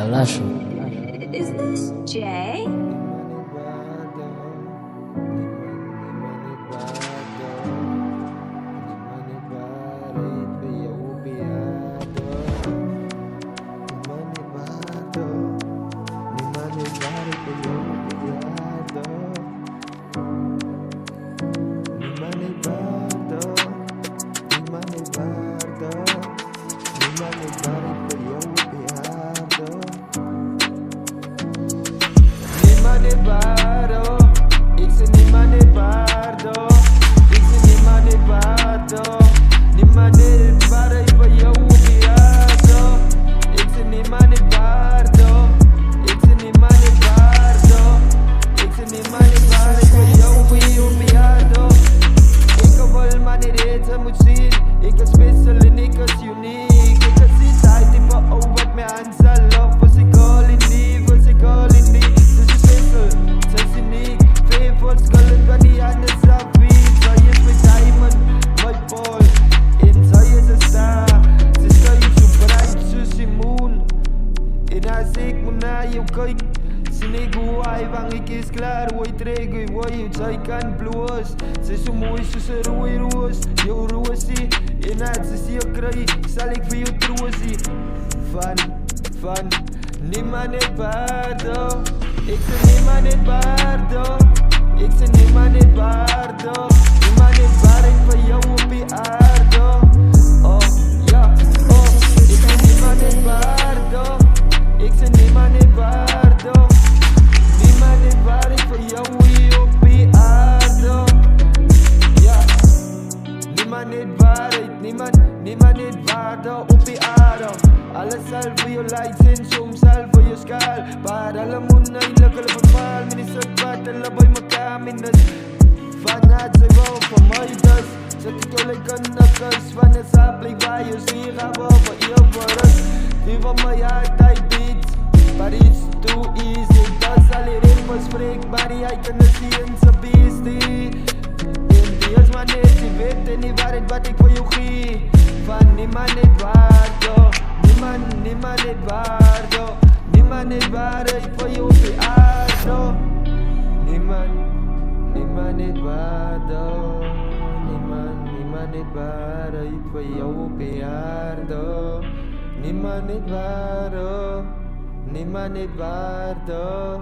lascio. Is this Jay? Ik is special en ik is uniek. Ik is die tijd type oh wat mij aanzelf. Was ik al in die, was ik al in die. Ze is special, ze is uniek. Faithful skullen van die anders af wie. Zij is mijn diamond, mijn ball. En zij is een star. Ze schijnt zo bright zoals die moon. En als ik moet naar jou kijk. Sinigo ay bang ik is klaar, woy trego, woy zij kan bloos. Ze is zo mooi, ze is een rooi roos. Jouw roosie, en als ze je krijgt, zal ik voor jou troosie. Van, niemand het waardo. Ik zeg niemand het waardo. Ik zeg niemand het waardo. Niemand het waar ik voor jou op die aarde. Oh, ja, oh. Ik zeg niemand het waardo. Ik zeg niemand het waardo. Niemand het waar ik voor jou hier op die aarde. Ja, niemand het waarheid, niemand het waarde op die aarde. Alles zal voor je lights en soms zal voor je schaal. Para alam mo na ilagay pagmahal. Minisag ba't alabay magkaminas. Vanuit zijn wou van mij dus. Zet ik jou like een nakas. Van het saplay waar je hier gaan we voor je voor us. Die van mij altijd beats. But it's too easy. Dat zal je ritme spreekt. Maar hij kan het zien in zijn beastie. En die is maar net, die weet en niet waar het wat ik voor jou geef. Van niemand het waardo. Niemand het waardo. Niemand het waarheid voor jou op die aarde. Niemand het waardo. Niemand het waarheid voor jou op die aarde. Niemand het waardo. Niemand het waardo.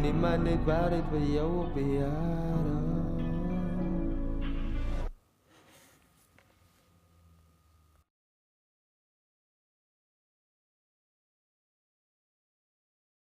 Niemand het waarheid voor jou op die aarde.